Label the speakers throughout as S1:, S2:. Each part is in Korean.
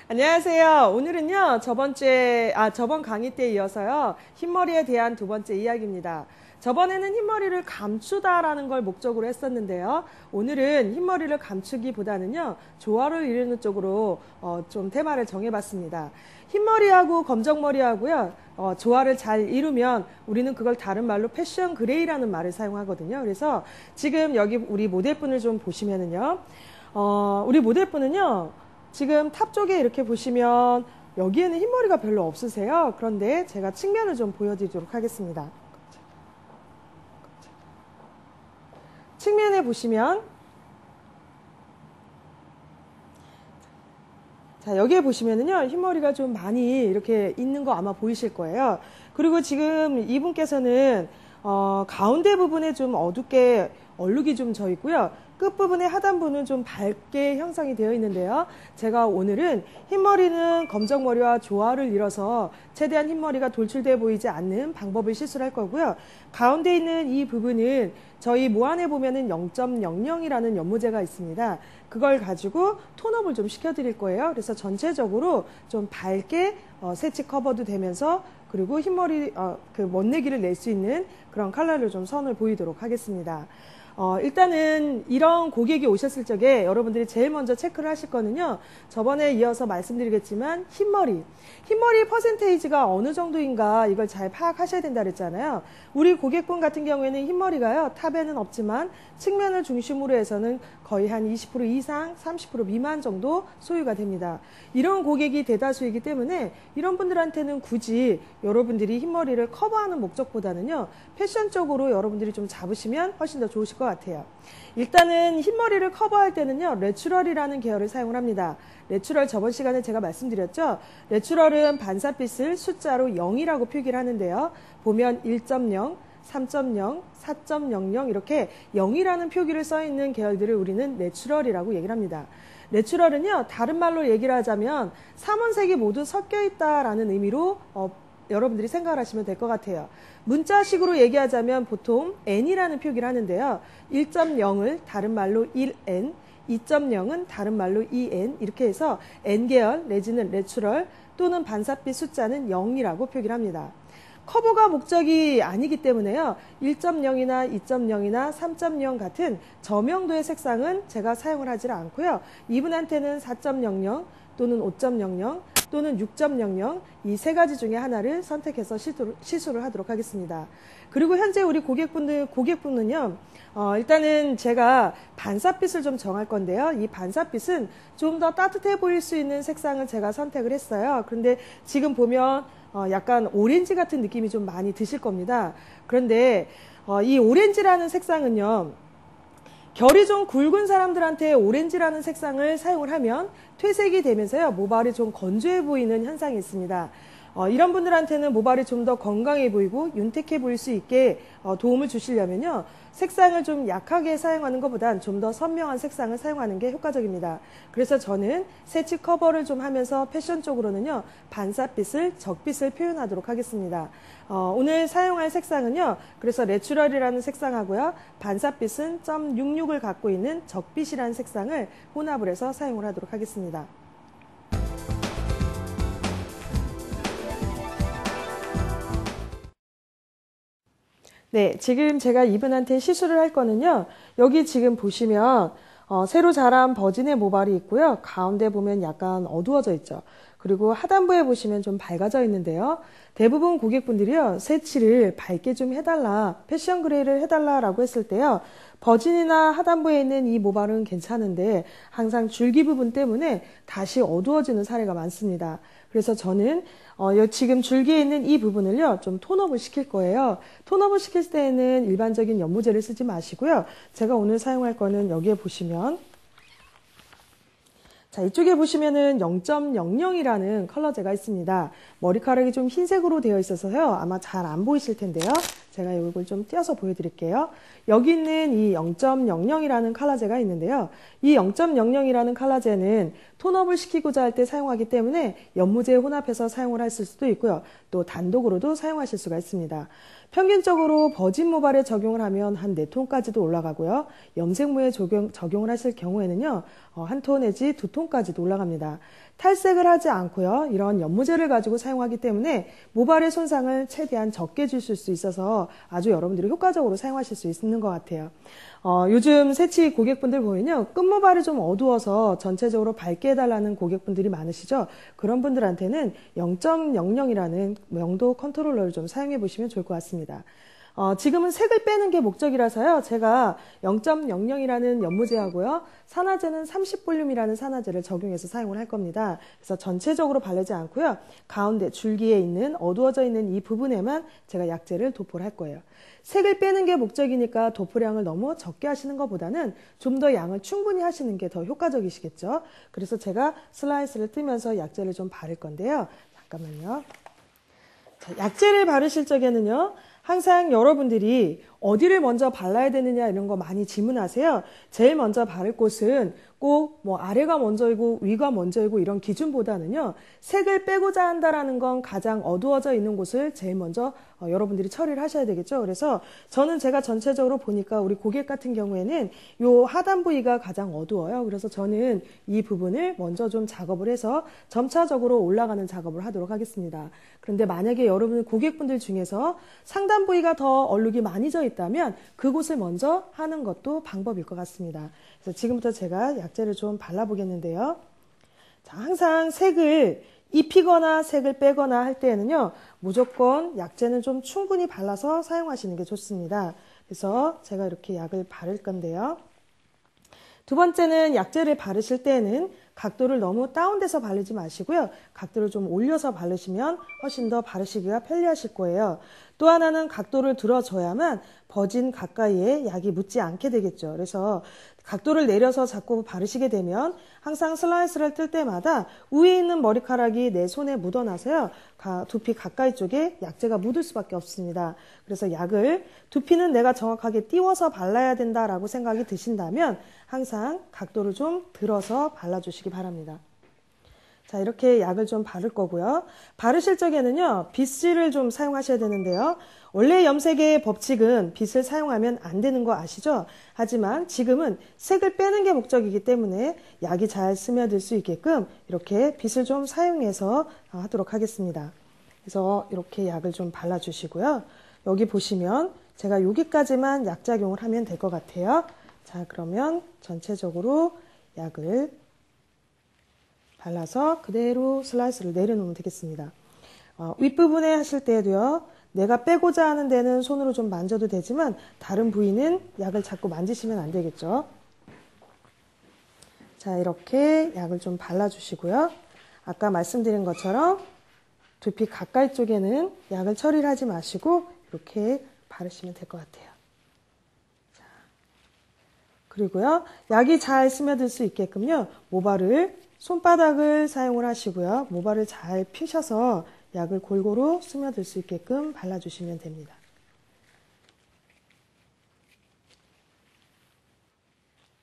S1: 안녕하세요. 오늘은요, 저번 강의 때 이어서요, 흰머리에 대한 두 번째 이야기입니다. 저번에는 흰머리를 감추다라는 걸 목적으로 했었는데요. 오늘은 흰머리를 감추기보다는요, 조화를 이루는 쪽으로 좀 테마를 정해봤습니다. 흰머리하고 검정머리하고요, 조화를 잘 이루면 우리는 그걸 다른 말로 패션 그레이라는 말을 사용하거든요. 그래서 지금 여기 우리 모델분을 좀 보시면은요, 우리 모델분은요, 지금 탑 쪽에 이렇게 보시면 여기에는 흰머리가 별로 없으세요. 그런데 제가 측면을 좀 보여드리도록 하겠습니다. 측면에 보시면 자, 여기에 보시면은요, 흰머리가 좀 많이 이렇게 있는 거 아마 보이실 거예요. 그리고 지금 이분께서는 가운데 부분에 좀 어둡게 얼룩이 좀 져 있고요. 끝부분의 하단부는 좀 밝게 형성이 되어 있는데요. 제가 오늘은 흰머리는 검정머리와 조화를 이뤄서 최대한 흰머리가 돌출되어 보이지 않는 방법을 시술할 거고요. 가운데 있는 이 부분은 저희 모안에 보면은 0.00이라는 연모제가 있습니다. 그걸 가지고 톤업을 좀 시켜드릴 거예요. 그래서 전체적으로 좀 밝게 세치 커버도 되면서 그리고 흰머리 그 멋내기를 낼 수 있는 그런 컬러를 좀 선을 보이도록 하겠습니다. 일단은 이런 고객이 오셨을 적에 여러분들이 제일 먼저 체크를 하실 거는요. 저번에 이어서 말씀드리겠지만 흰머리 퍼센테이지가 어느 정도인가 이걸 잘 파악하셔야 된다 그랬잖아요. 우리 고객분 같은 경우에는 흰머리가요. 탑에는 없지만 측면을 중심으로 해서는 거의 한 20% 이상 30% 미만 정도 소유가 됩니다. 이런 고객이 대다수이기 때문에 이런 분들한테는 굳이 여러분들이 흰머리를 커버하는 목적보다는요. 패션적으로 여러분들이 좀 잡으시면 훨씬 더 좋으실 것 같아요. 일단은 흰머리를 커버할 때는요. 내추럴이라는 계열을 사용을 합니다. 내추럴 저번 시간에 제가 말씀드렸죠. 내추럴은 반사빛을 숫자로 0이라고 표기를 하는데요. 보면 1.0, 3.0, 4.00 이렇게 0이라는 표기를 써 있는 계열들을 우리는 내추럴이라고 얘기를 합니다. 내추럴은요. 다른 말로 얘기를 하자면 삼원색이 모두 섞여 있다라는 의미로 여러분들이 생각을 하시면 될 것 같아요. 문자식으로 얘기하자면 보통 N이라는 표기를 하는데요. 1.0을 다른 말로 1N, 2.0은 다른 말로 2N 이렇게 해서 N계열 내지는 내추럴 또는 반사빛 숫자는 0이라고 표기를 합니다. 커버가 목적이 아니기 때문에요. 1.0이나 2.0이나 3.0 같은 저명도의 색상은 제가 사용을 하지 않고요. 이분한테는 4.00 또는 5.00 또는 6.00 이 세 가지 중에 하나를 선택해서 시술을 하도록 하겠습니다. 그리고 현재 우리 고객분은요. 일단은 제가 반사빛을 좀 정할 건데요. 이 반사빛은 좀 더 따뜻해 보일 수 있는 색상을 제가 선택을 했어요. 그런데 지금 보면 약간 오렌지 같은 느낌이 좀 많이 드실 겁니다. 그런데 이 오렌지라는 색상은요. 결이 좀 굵은 사람들한테 오렌지라는 색상을 사용을 하면 퇴색이 되면서요. 모발이 좀 건조해 보이는 현상이 있습니다. 이런 분들한테는 모발이 좀 더 건강해 보이고 윤택해 보일 수 있게 도움을 주시려면요. 색상을 좀 약하게 사용하는 것보단 좀 더 선명한 색상을 사용하는 게 효과적입니다. 그래서 저는 세치 커버를 좀 하면서 패션적으로는요. 반사빛을 적빛을 표현하도록 하겠습니다. 오늘 사용할 색상은요. 그래서 내추럴이라는 색상하고요. 반사빛은 .66을 갖고 있는 적빛이라는 색상을 혼합을 해서 사용을 하도록 하겠습니다. 네, 지금 제가 이분한테 시술을 할 거는요. 여기 지금 보시면 새로 자란 버진의 모발이 있고요. 가운데 보면 약간 어두워져 있죠. 그리고 하단부에 보시면 좀 밝아져 있는데요. 대부분 고객분들이요. 세치를 밝게 좀 해달라, 패션 그레이를 해달라라고 했을 때요. 버진이나 하단부에 있는 이 모발은 괜찮은데 항상 줄기 부분 때문에 다시 어두워지는 사례가 많습니다. 그래서 저는 지금 줄기에 있는 이 부분을요. 좀 톤업을 시킬 거예요. 톤업을 시킬 때에는 일반적인 연모제를 쓰지 마시고요. 제가 오늘 사용할 거는 여기에 보시면 자, 이쪽에 보시면은 0.00이라는 컬러제가 있습니다. 머리카락이 좀 흰색으로 되어 있어서요. 아마 잘 안 보이실 텐데요. 제가 이걸 좀 띄어서 보여드릴게요. 여기 있는 이 0.00이라는 칼라제가 있는데요. 이 0.00이라는 칼라제는 톤업을 시키고자 할 때 사용하기 때문에 연무제에 혼합해서 사용을 하실 수도 있고요. 또 단독으로도 사용하실 수가 있습니다. 평균적으로 버진 모발에 적용을 하면 한 4톤까지도 올라가고요. 염색무에 적용을 하실 경우에는요. 1톤 내지 2톤까지도 올라갑니다. 탈색을 하지 않고요. 이런 연무제를 가지고 사용하기 때문에 모발의 손상을 최대한 적게 주실 수 있어서 아주 여러분들이 효과적으로 사용하실 수 있는 것 같아요. 요즘 새치 고객분들 보면요. 끝모발이 좀 어두워서 전체적으로 밝게 해달라는 고객분들이 많으시죠. 그런 분들한테는 0.00이라는 명도 컨트롤러를 좀 사용해 보시면 좋을 것 같습니다. 지금은 색을 빼는 게 목적이라서요. 제가 0.00이라는 연무제하고요. 산화제는 30볼륨이라는 산화제를 적용해서 사용을 할 겁니다. 그래서 전체적으로 바르지 않고요. 가운데 줄기에 있는 어두워져 있는 이 부분에만 제가 약제를 도포를 할 거예요. 색을 빼는 게 목적이니까 도포량을 너무 적게 하시는 것보다는 좀 더 양을 충분히 하시는 게 더 효과적이시겠죠. 그래서 제가 슬라이스를 뜨면서 약제를 좀 바를 건데요. 잠깐만요. 자, 약제를 바르실 적에는요. 항상 여러분들이 어디를 먼저 발라야 되느냐 이런 거 많이 질문하세요. 제일 먼저 바를 곳은 꼭 뭐 아래가 먼저이고 위가 먼저이고 이런 기준보다는요. 색을 빼고자 한다라는 건 가장 어두워져 있는 곳을 제일 먼저 여러분들이 처리를 하셔야 되겠죠. 그래서 제가 전체적으로 보니까 우리 고객 같은 경우에는 요 하단 부위가 가장 어두워요. 그래서 저는 이 부분을 먼저 좀 작업을 해서 점차적으로 올라가는 작업을 하도록 하겠습니다. 그런데 만약에 여러분 고객분들 중에서 상단 부위가 더 얼룩이 많이 져 있다면 그곳을 먼저 하는 것도 방법일 것 같습니다. 그래서 지금부터 제가 약제를 좀 발라보겠는데요. 자, 항상 색을 입히거나 색을 빼거나 할 때에는요. 무조건 약제는 좀 충분히 발라서 사용하시는 게 좋습니다. 그래서 제가 이렇게 약을 바를 건데요. 두 번째는 약제를 바르실 때에는 각도를 너무 다운돼서 바르지 마시고요. 각도를 좀 올려서 바르시면 훨씬 더 바르시기가 편리하실 거예요. 또 하나는 각도를 들어줘야만 버진 가까이에 약이 묻지 않게 되겠죠. 그래서 각도를 내려서 자꾸 바르시게 되면 항상 슬라이스를 뜰 때마다 위에 있는 머리카락이 내 손에 묻어나서요. 두피 가까이 쪽에 약제가 묻을 수밖에 없습니다. 그래서 약을 두피는 내가 정확하게 띄워서 발라야 된다라고 생각이 드신다면 항상 각도를 좀 들어서 발라주시기 바랍니다. 자, 이렇게 약을 좀 바를 거고요. 바르실 적에는요, 빗질을 좀 사용하셔야 되는데요. 원래 염색의 법칙은 빗을 사용하면 안 되는 거 아시죠? 하지만 지금은 색을 빼는 게 목적이기 때문에 약이 잘 스며들 수 있게끔 이렇게 빗을 좀 사용해서 하도록 하겠습니다. 그래서 이렇게 약을 좀 발라주시고요. 여기 보시면 제가 여기까지만 약작용을 하면 될 것 같아요. 자, 그러면 전체적으로 약을 발라서 그대로 슬라이스를 내려놓으면 되겠습니다. 윗부분에 하실 때도요. 내가 빼고자 하는 데는 손으로 좀 만져도 되지만 다른 부위는 약을 자꾸 만지시면 안 되겠죠. 자, 이렇게 약을 좀 발라주시고요. 아까 말씀드린 것처럼 두피 가까이 쪽에는 약을 처리를 하지 마시고 이렇게 바르시면 될 것 같아요. 자, 그리고요. 약이 잘 스며들 수 있게끔요. 손바닥을 사용을 하시고요. 모발을 잘 펴셔서 약을 골고루 스며들 수 있게끔 발라주시면 됩니다.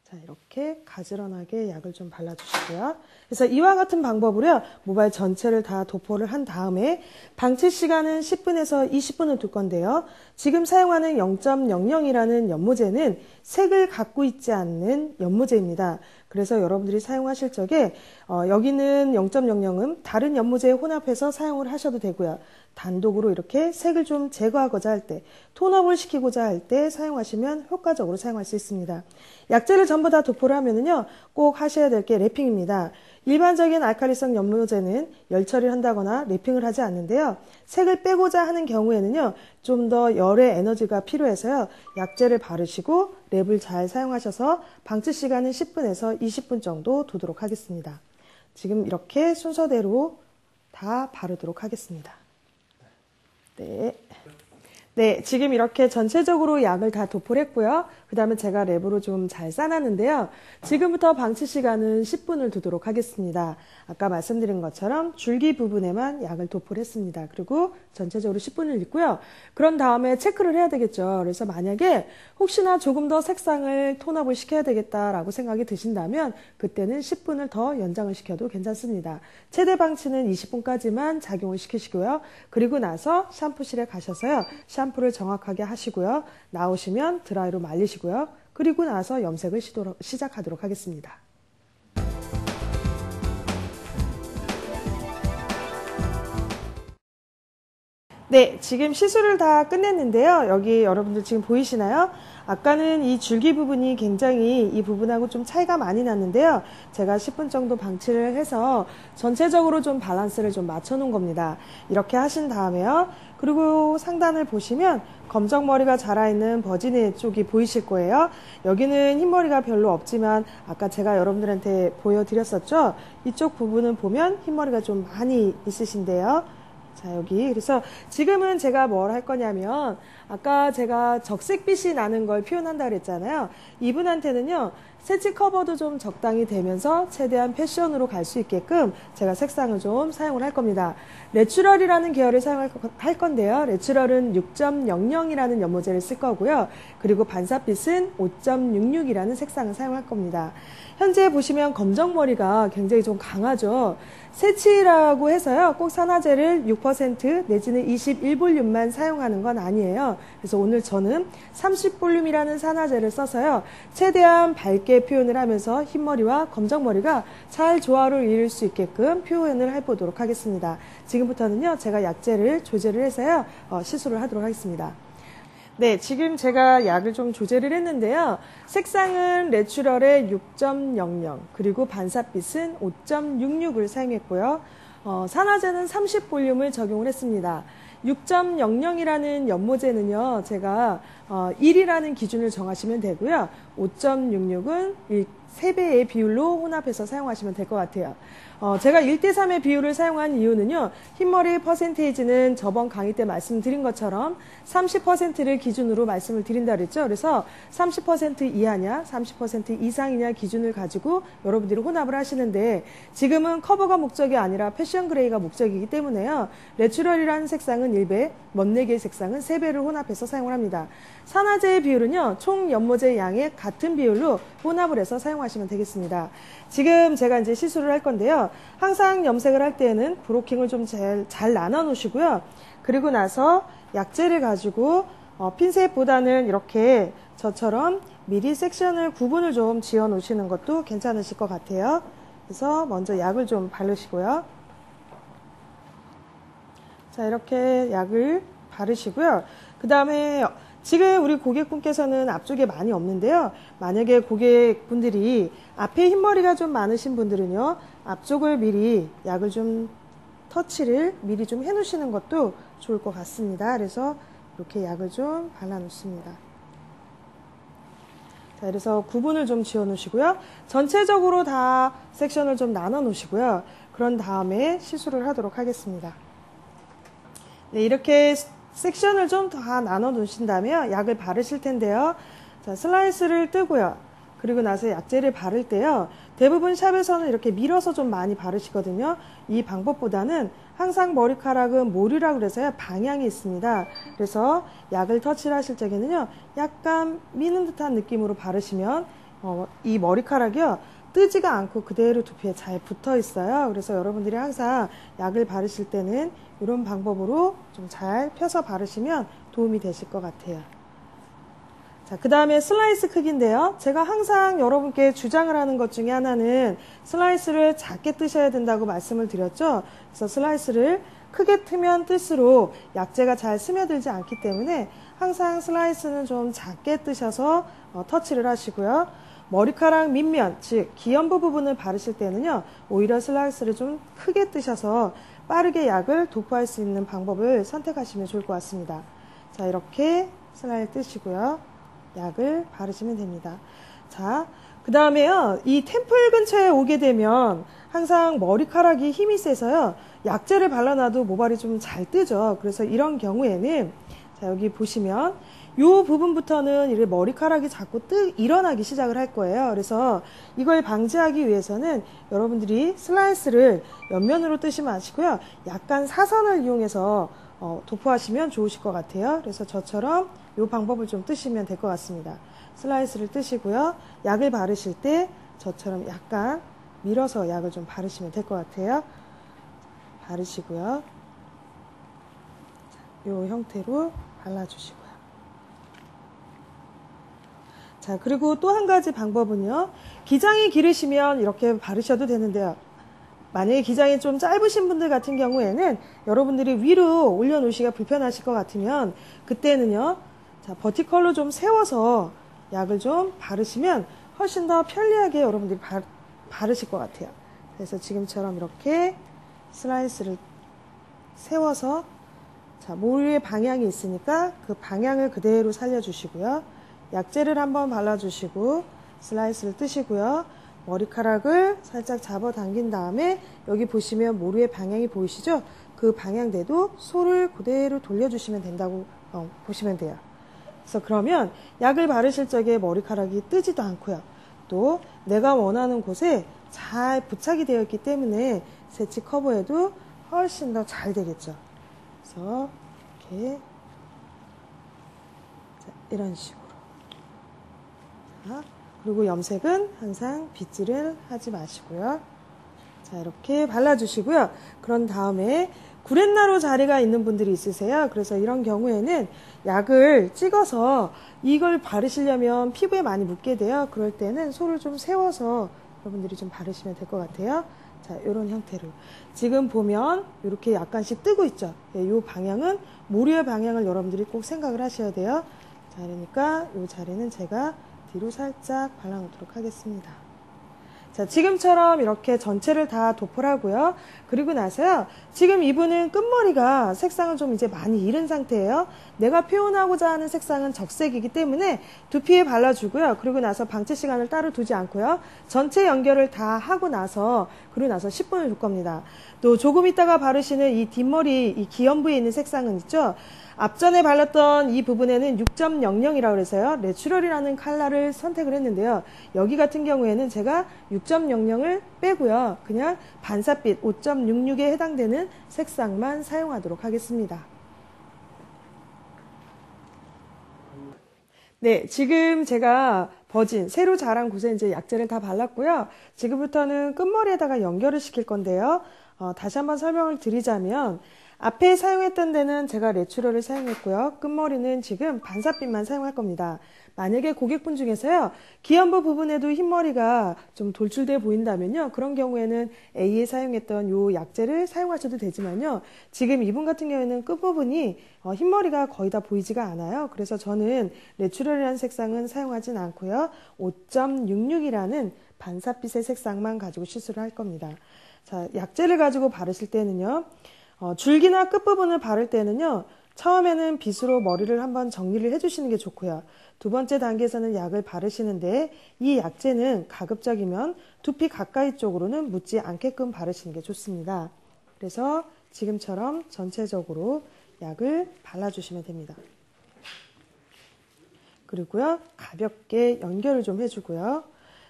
S1: 자, 이렇게 가지런하게 약을 좀 발라주시고요. 그래서 이와 같은 방법으로요. 모발 전체를 다 도포를 한 다음에 방치 시간은 10분에서 20분을 둘 건데요. 지금 사용하는 0.00이라는 연무제는 색을 갖고 있지 않는 연무제입니다. 그래서 여러분들이 사용하실 적에 여기는 0.00은 다른 연무제에 혼합해서 사용을 하셔도 되고요. 단독으로 이렇게 색을 좀 제거하고자 할 때, 톤업을 시키고자 할 때 사용하시면 효과적으로 사용할 수 있습니다. 약제를 전부 다 도포를 하면은요, 꼭 하셔야 될 게 랩핑입니다. 일반적인 알칼리성 연무제는 열 처리를 한다거나 랩핑을 하지 않는데요. 색을 빼고자 하는 경우에는요, 좀 더 열의 에너지가 필요해서요, 약제를 바르시고 랩을 잘 사용하셔서 방치 시간은 10분에서 20분 정도 두도록 하겠습니다. 지금 이렇게 순서대로 다 바르도록 하겠습니다. 네. 네, 지금 이렇게 전체적으로 약을 다 도포를 했고요. 그 다음에 제가 랩으로 좀 잘 싸놨는데요. 지금부터 방치 시간은 10분을 두도록 하겠습니다. 아까 말씀드린 것처럼 줄기 부분에만 약을 도포를 했습니다. 그리고 전체적으로 10분을 있고요. 그런 다음에 체크를 해야 되겠죠. 그래서 만약에 혹시나 조금 더 색상을 톤업을 시켜야 되겠다라고 생각이 드신다면 그때는 10분을 더 연장을 시켜도 괜찮습니다. 최대 방치는 20분까지만 작용을 시키시고요. 그리고 나서 샴푸실에 가셔서요. 샴푸를 정확하게 하시고요. 나오시면 드라이로 말리시고요. 그리고 나서 염색을 시작하도록 하겠습니다. 네, 지금 시술을 다 끝냈는데요. 여기 여러분들 지금 보이시나요? 아까는 이 줄기 부분이 굉장히 이 부분하고 좀 차이가 많이 났는데요. 제가 10분 정도 방치를 해서 전체적으로 좀 밸런스를 좀 맞춰 놓은 겁니다. 이렇게 하신 다음에요. 그리고 상단을 보시면 검정머리가 자라있는 버지니 쪽이 보이실 거예요. 여기는 흰머리가 별로 없지만 아까 제가 여러분들한테 보여드렸었죠. 이쪽 부분은 보면 흰머리가 좀 많이 있으신데요. 자, 여기. 그래서 지금은 제가 뭘 할 거냐면, 아까 제가 적색빛이 나는 걸 표현한다 그랬잖아요. 이분한테는요, 세치 커버도 좀 적당히 되면서 최대한 패션으로 갈 수 있게끔 제가 색상을 좀 사용을 할 겁니다. 내추럴이라는 계열을 사용할 건데요. 내추럴은 6.00이라는 연모제를 쓸 거고요. 그리고 반사빛은 5.66이라는 색상을 사용할 겁니다. 현재 보시면 검정머리가 굉장히 좀 강하죠. 세치라고 해서요. 꼭 산화제를 6% 내지는 21볼륨만 사용하는 건 아니에요. 그래서 오늘 저는 30볼륨이라는 산화제를 써서요. 최대한 밝게 표현을 하면서 흰머리와 검정머리가 잘 조화를 이룰 수 있게끔 표현을 해보도록 하겠습니다. 지금부터는요. 제가 약재를 조제를 해서요. 시술을 하도록 하겠습니다. 네, 지금 제가 약을 좀 조제를 했는데요. 색상은 내추럴의 6.00 그리고 반사빛은 5.66을 사용했고요. 산화제는 30볼륨을 적용을 했습니다. 6.00이라는 연모제는요. 제가 1이라는 기준을 정하시면 되고요. 5.66은 3배의 비율로 혼합해서 사용하시면 될 것 같아요. 제가 1대3의 비율을 사용한 이유는요. 흰머리 퍼센테이지는 저번 강의 때 말씀드린 것처럼 30%를 기준으로 말씀을 드린다 그랬죠. 그래서 30% 이하냐 30% 이상이냐 기준을 가지고 여러분들이 혼합을 하시는데 지금은 커버가 목적이 아니라 패션 그레이가 목적이기 때문에요. 내추럴이라는 색상은 1배, 멋내기의 색상은 3배를 혼합해서 사용을 합니다. 산화제의 비율은요. 총 연모제 양의 같은 비율로 혼합을 해서 사용하시면 되겠습니다. 지금 제가 이제 시술을 할 건데요. 항상 염색을 할 때에는 브로킹을 좀 잘 나눠 놓으시고요. 그리고 나서 약재를 가지고 핀셋보다는 이렇게 저처럼 미리 섹션을 구분을 좀 지어 놓으시는 것도 괜찮으실 것 같아요. 그래서 먼저 약을 좀 바르시고요. 자, 이렇게 약을 바르시고요. 그 다음에 지금 우리 고객분께서는 앞쪽에 많이 없는데요. 만약에 고객분들이 앞에 흰머리가 좀 많으신 분들은요. 앞쪽을 미리 약을 좀 터치를 미리 좀 해놓으시는 것도 좋을 것 같습니다. 그래서 이렇게 약을 좀 발라놓습니다. 자, 그래서 구분을 좀 지어 놓으시고요. 전체적으로 다 섹션을 좀 나눠 놓으시고요. 그런 다음에 시술을 하도록 하겠습니다. 네, 이렇게 섹션을 좀 다 나눠 놓으신다면 약을 바르실 텐데요. 자, 슬라이스를 뜨고요. 그리고 나서 약재를 바를 때요. 대부분 샵에서는 이렇게 밀어서 좀 많이 바르시거든요. 이 방법보다는 항상 머리카락은 모류라고 그래서요. 방향이 있습니다. 그래서 약을 터치를 하실 적에는요. 약간 미는 듯한 느낌으로 바르시면 이 머리카락이요. 뜨지가 않고 그대로 두피에 잘 붙어 있어요. 그래서 여러분들이 항상 약을 바르실 때는 이런 방법으로 좀 잘 펴서 바르시면 도움이 되실 것 같아요. 자, 그 다음에 슬라이스 크기인데요. 제가 항상 여러분께 주장을 하는 것 중에 하나는 슬라이스를 작게 뜨셔야 된다고 말씀을 드렸죠. 그래서 슬라이스를 크게 트면 뜰수록 약재가 잘 스며들지 않기 때문에 항상 슬라이스는 좀 작게 뜨셔서 터치를 하시고요. 머리카락 밑면, 즉 기연부 부분을 바르실 때는요. 오히려 슬라이스를 좀 크게 뜨셔서 빠르게 약을 도포할 수 있는 방법을 선택하시면 좋을 것 같습니다. 자, 이렇게 슬라이스 뜨시고요. 약을 바르시면 됩니다. 자, 그 다음에요. 이 템플 근처에 오게 되면 항상 머리카락이 힘이 세서요. 약재를 발라놔도 모발이 좀 잘 뜨죠. 그래서 이런 경우에는 자, 여기 보시면 요 부분부터는 이렇게 머리카락이 자꾸 일어나기 시작을 할 거예요. 그래서 이걸 방지하기 위해서는 여러분들이 슬라이스를 옆면으로 뜨지 마시고요. 약간 사선을 이용해서 도포하시면 좋으실 것 같아요. 그래서 저처럼 요 방법을 좀 뜨시면 될 것 같습니다. 슬라이스를 뜨시고요. 약을 바르실 때 저처럼 약간 밀어서 약을 좀 바르시면 될 것 같아요. 바르시고요. 요 형태로 발라주시고요. 자, 그리고 또 한 가지 방법은요. 기장이 길으시면 이렇게 바르셔도 되는데요. 만약에 기장이 좀 짧으신 분들 같은 경우에는 여러분들이 위로 올려놓으시기가 불편하실 것 같으면 그때는요. 자, 버티컬로 좀 세워서 약을 좀 바르시면 훨씬 더 편리하게 여러분들이 바르실 것 같아요. 그래서 지금처럼 이렇게 슬라이스를 세워서 자, 모루의 방향이 있으니까 그 방향을 그대로 살려주시고요. 약재를 한번 발라주시고 슬라이스를 뜨시고요. 머리카락을 살짝 잡아당긴 다음에 여기 보시면 모루의 방향이 보이시죠? 그 방향대로 손을 그대로 돌려주시면 된다고 보시면 돼요. 그래서 그러면 약을 바르실 적에 머리카락이 뜨지도 않고요. 또 내가 원하는 곳에 잘 부착이 되어 있기 때문에 세치 커버에도 훨씬 더 잘 되겠죠. 그래서 이렇게 자, 이런 식으로 자, 그리고 염색은 항상 빗질을 하지 마시고요. 자, 이렇게 발라주시고요. 그런 다음에 구렛나루 자리가 있는 분들이 있으세요. 그래서 이런 경우에는 약을 찍어서 이걸 바르시려면 피부에 많이 묻게 돼요. 그럴 때는 손을 좀 세워서 여러분들이 좀 바르시면 될 것 같아요. 자, 이런 형태로. 지금 보면 이렇게 약간씩 뜨고 있죠. 이 방향은 모루의 방향을 여러분들이 꼭 생각을 하셔야 돼요. 자, 그러니까 이 자리는 제가 뒤로 살짝 발라놓도록 하겠습니다. 자, 지금처럼 이렇게 전체를 다 도포를 하고요. 그리고 나서요. 지금 이분은 끝머리가 색상을 좀 이제 많이 잃은 상태예요. 내가 표현하고자 하는 색상은 적색이기 때문에 두피에 발라주고요. 그리고 나서 방치 시간을 따로 두지 않고요. 전체 연결을 다 하고 나서 그리고 나서 10분을 둘 겁니다. 또 조금 있다가 바르시는 이 뒷머리 이 기연부에 있는 색상은 있죠. 앞전에 발랐던 이 부분에는 6.00이라고 그래서요. 내추럴이라는 컬러를 선택을 했는데요. 여기 같은 경우에는 제가 6.00을 빼고요. 그냥 반사빛 5.66에 해당되는 색상만 사용하도록 하겠습니다. 네, 지금 제가 새로 자란 곳에 이제 약재를 다 발랐고요. 지금부터는 끝머리에다가 연결을 시킬 건데요. 다시 한번 설명을 드리자면 앞에 사용했던 데는 제가 내추럴을 사용했고요. 끝머리는 지금 반사빛만 사용할 겁니다. 만약에 고객분 중에서요. 기연부 부분에도 흰머리가 좀 돌출되어 보인다면요. 그런 경우에는 A에 사용했던 요 약재를 사용하셔도 되지만요. 지금 이분 같은 경우에는 끝부분이 흰머리가 거의 다 보이지가 않아요. 그래서 저는 내추럴이라는 색상은 사용하진 않고요. 5.66이라는 반사빛의 색상만 가지고 시술을 할 겁니다. 자, 약재를 가지고 바르실 때는요. 줄기나 끝부분을 바를 때는요. 처음에는 빗으로 머리를 한번 정리를 해주시는 게 좋고요. 두 번째 단계에서는 약을 바르시는데 이 약재는 가급적이면 두피 가까이 쪽으로는 묻지 않게끔 바르시는 게 좋습니다. 그래서 지금처럼 전체적으로 약을 발라주시면 됩니다. 그리고요. 가볍게 연결을 좀 해주고요.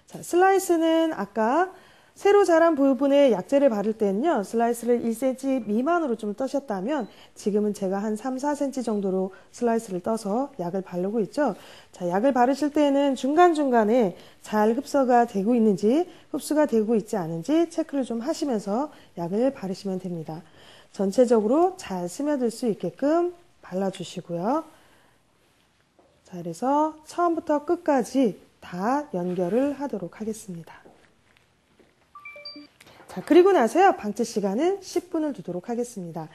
S1: 자, 슬라이스는 아까 새로 자란 부분에 약재를 바를 때는요. 슬라이스를 1cm 미만으로 좀 떠셨다면 지금은 제가 한 3, 4cm 정도로 슬라이스를 떠서 약을 바르고 있죠. 자, 약을 바르실 때는 중간중간에 잘 흡수가 되고 있는지 흡수가 되고 있지 않은지 체크를 좀 하시면서 약을 바르시면 됩니다. 전체적으로 잘 스며들 수 있게끔 발라주시고요. 자, 그래서 처음부터 끝까지 다 연결을 하도록 하겠습니다. 자, 그리고 나서요. 방치 시간은 10분을 두도록 하겠습니다.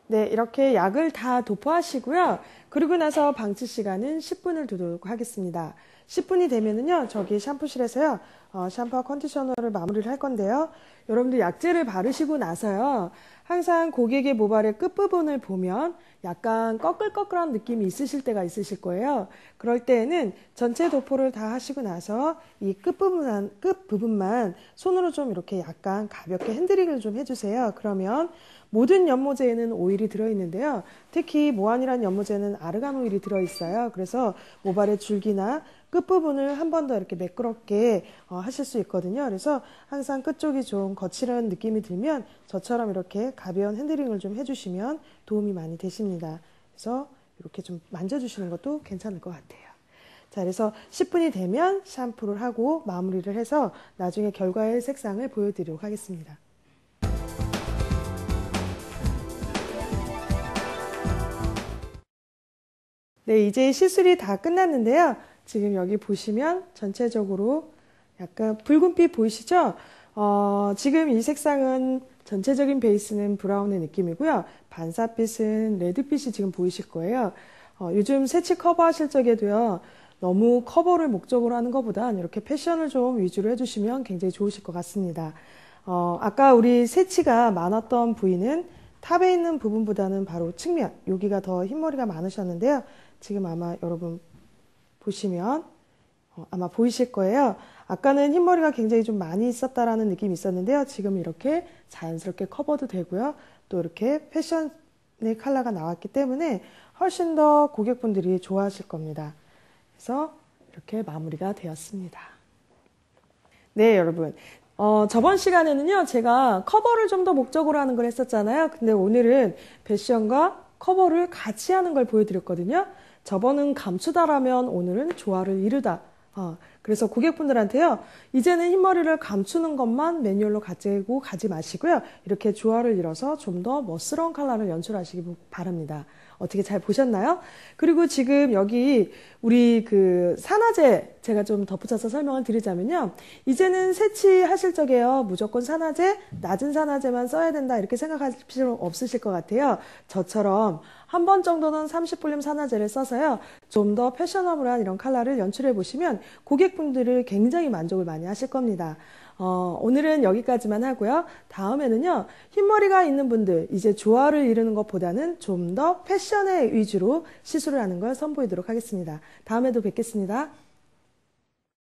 S1: 네, 이렇게 약을 다 도포하시고요. 그리고 나서 방치 시간은 10분을 두도록 하겠습니다. 10분이 되면은요. 저기 샴푸실에서요. 샴푸와 컨디셔너를 마무리를 할 건데요. 여러분들 약재를 바르시고 나서요. 항상 고객의 모발의 끝부분을 보면 약간 꺼끌꺼끌한 느낌이 있으실 때가 있으실 거예요. 그럴 때에는 전체 도포를 다 하시고 나서 이 끝부분만 손으로 좀 이렇게 약간 가볍게 핸들링을 좀 해주세요. 그러면 모든 연모제에는 오일이 들어있는데요. 특히 모안이라는 연모제는 아르간 오일이 들어있어요. 그래서 모발의 줄기나 끝부분을 한 번 더 이렇게 매끄럽게 하실 수 있거든요. 그래서 항상 끝쪽이 좀 거칠은 느낌이 들면 저처럼 이렇게 가벼운 핸들링을 좀 해주시면 도움이 많이 되십니다. 그래서 이렇게 좀 만져주시는 것도 괜찮을 것 같아요. 자, 그래서 10분이 되면 샴푸를 하고 마무리를 해서 나중에 결과의 색상을 보여드리도록 하겠습니다. 네, 이제 시술이 다 끝났는데요. 지금 여기 보시면 전체적으로 약간 붉은빛 보이시죠? 지금 이 색상은 전체적인 베이스는 브라운의 느낌이고요. 반사빛은 레드빛이 지금 보이실 거예요. 요즘 새치 커버 하실 적에도요. 너무 커버를 목적으로 하는 것보단 이렇게 패션을 좀 위주로 해주시면 굉장히 좋으실 것 같습니다. 아까 우리 새치가 많았던 부위는 탑에 있는 부분보다는 바로 측면, 여기가 더 흰머리가 많으셨는데요. 지금 아마 여러분 보시면 아마 보이실 거예요. 아까는 흰머리가 굉장히 좀 많이 있었다라는 느낌이 있었는데요. 지금 이렇게 자연스럽게 커버도 되고요. 또 이렇게 패션의 컬러가 나왔기 때문에 훨씬 더 고객분들이 좋아하실 겁니다. 그래서 이렇게 마무리가 되었습니다. 네, 여러분. 저번 시간에는요, 제가 커버를 좀 더 목적으로 하는 걸 했었잖아요. 근데 오늘은 패션과 커버를 같이 하는 걸 보여드렸거든요. 저번은 감추다라면 오늘은 조화를 이루다. 그래서 고객분들한테요, 이제는 흰머리를 감추는 것만 매뉴얼로 가지고 가지 마시고요. 이렇게 조화를 이뤄서 좀 더 멋스러운 컬러를 연출하시기 바랍니다. 어떻게 잘 보셨나요? 그리고 지금 여기 우리 그 산화제 제가 좀 덧붙여서 설명을 드리자면요. 이제는 새치하실 적에요. 무조건 산화제, 낮은 산화제만 써야 된다 이렇게 생각하실 필요 없으실 것 같아요. 저처럼 한 번 정도는 30볼륨 산화제를 써서요. 좀 더 패셔너블한 이런 컬러를 연출해 보시면 고객분들을 굉장히 만족을 많이 하실 겁니다. 오늘은 여기까지만 하고요. 다음에는요, 흰머리가 있는 분들, 이제 조화를 이루는 것보다는 좀 더 패션의 위주로 시술을 하는 걸 선보이도록 하겠습니다. 다음에도 뵙겠습니다.